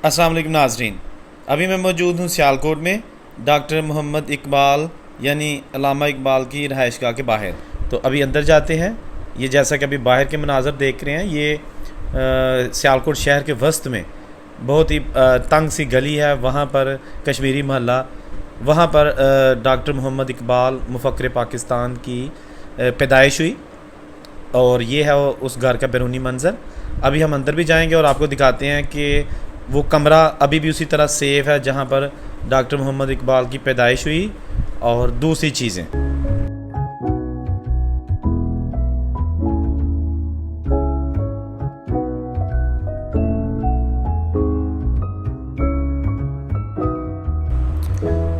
अस्सलाम वालेकुम नाज़रीन, अभी मैं मौजूद हूँ सियालकोट में डॉक्टर मोहम्मद इकबाल यानी अल्लामा इकबाल की रहायशगाह के बाहर। तो अभी अंदर जाते हैं। ये जैसा कि अभी बाहर के मनाज़र देख रहे हैं, ये सियालकोट शहर के वस्त में बहुत ही तंग सी गली है, वहाँ पर कश्मीरी महल्ला, वहाँ पर डॉक्टर मोहम्मद इकबाल मुफक्र पाकिस्तान की पैदाइश हुई और ये है उस घर का बैरूनी मंज़र। अभी हम अंदर भी जाएंगे और आपको दिखाते हैं कि वो कमरा अभी भी उसी तरह सेफ़ है जहाँ पर डॉक्टर मोहम्मद इकबाल की पैदाइश हुई और दूसरी चीज़ें।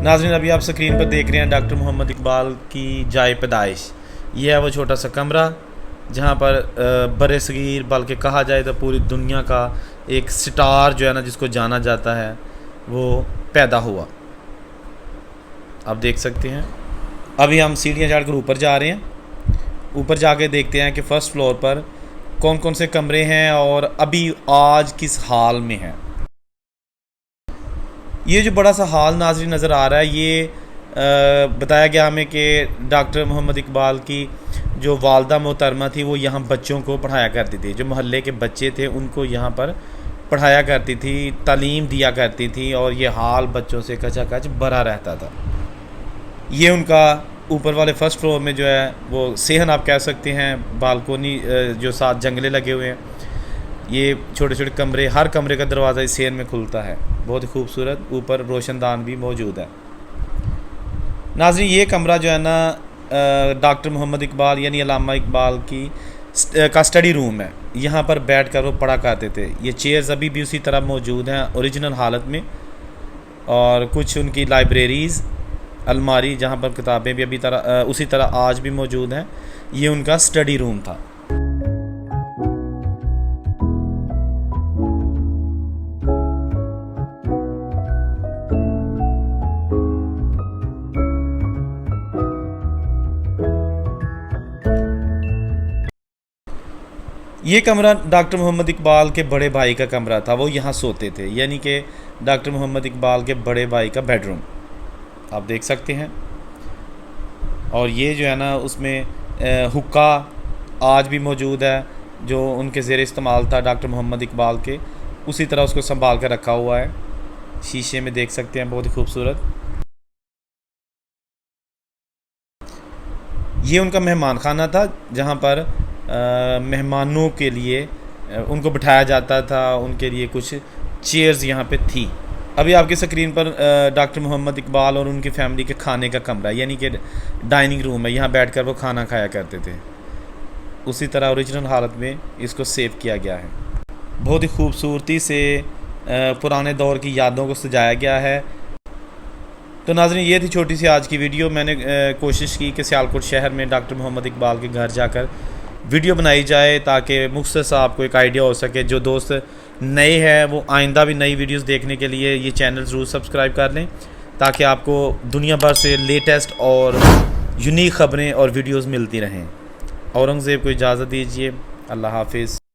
नाज़रीन, अभी आप स्क्रीन पर देख रहे हैं डॉक्टर मोहम्मद इकबाल की जाए पैदाइश। ये है वो छोटा सा कमरा जहाँ पर बरे सगीर बल्कि कहा जाए तो पूरी दुनिया का एक स्टार जो है ना, जिसको जाना जाता है, वो पैदा हुआ। आप देख सकते हैं। अभी हम सीढ़ियाँ चढ़कर ऊपर जा रहे हैं। ऊपर जाके देखते हैं कि फ़र्स्ट फ्लोर पर कौन कौन से कमरे हैं और अभी आज किस हाल में हैं। ये जो बड़ा सा हाल नाज़रीन नज़र आ रहा है, ये बताया गया हमें कि डॉक्टर मोहम्मद इकबाल की जो वालदा मोहतरमा थी वो यहाँ बच्चों को पढ़ाया करती थी। जो मोहल्ले के बच्चे थे उनको यहाँ पर पढ़ाया करती थी, तालीम दिया करती थी और ये हाल बच्चों से कचाकच भरा रहता था। ये उनका ऊपर वाले फ़र्स्ट फ्लोर में जो है वो सेहन आप कह सकते हैं, बालकोनी जो साथ जंगले लगे हुए हैं। ये छोटे छोटे कमरे, हर कमरे का दरवाज़ा इस सेहन में खुलता है, बहुत ही खूबसूरत। ऊपर रोशनदान भी मौजूद है। नाज़रीन, ये कमरा जो है ना डॉक्टर मोहम्मद इकबाल यानी अल्लामा इकबाल की का स्टडी रूम है। यहाँ पर बैठ कर वो पढ़ा करते थे। ये चेयर्स अभी भी उसी तरह मौजूद हैं ओरिजिनल हालत में, और कुछ उनकी लाइब्रेरीज़, अलमारी जहाँ पर किताबें भी अभी उसी तरह आज भी मौजूद हैं। ये उनका स्टडी रूम था। ये कमरा डॉक्टर मोहम्मद इकबाल के बड़े भाई का कमरा था, वो यहाँ सोते थे, यानी कि डॉक्टर मोहम्मद इकबाल के बड़े भाई का बेडरूम आप देख सकते हैं। और ये जो है ना, उसमें हुक्का आज भी मौजूद है जो उनके ज़ेर इस्तेमाल था डॉक्टर मोहम्मद इकबाल के, उसी तरह उसको संभाल कर रखा हुआ है। शीशे में देख सकते हैं, बहुत ही खूबसूरत। ये उनका मेहमान खाना था जहाँ पर मेहमानों के लिए उनको बिठाया जाता था, उनके लिए कुछ चेयर्स यहाँ पे थी। अभी आपकी स्क्रीन पर डॉक्टर मोहम्मद इकबाल और उनकी फैमिली के खाने का कमरा यानी कि डाइनिंग रूम है। यहाँ बैठकर वो खाना खाया करते थे। उसी तरह ओरिजिनल हालत में इसको सेव किया गया है। बहुत ही खूबसूरती से पुराने दौर की यादों को सजाया गया है। तो नाज़रीन, ये थी छोटी सी आज की वीडियो। मैंने कोशिश की कि सियालकोट शहर में डॉक्टर मोहम्मद इकबाल के घर जाकर वीडियो बनाई जाए ताकि मुख्तसर आपको एक आइडिया हो सके। जो दोस्त नए हैं वो आइंदा भी नई वीडियोस देखने के लिए ये चैनल ज़रूर सब्सक्राइब कर लें ताकि आपको दुनिया भर से लेटेस्ट और यूनिक ख़बरें और वीडियोस मिलती रहें। औरंगज़ेब को इजाज़त दीजिए। अल्लाह हाफिज़।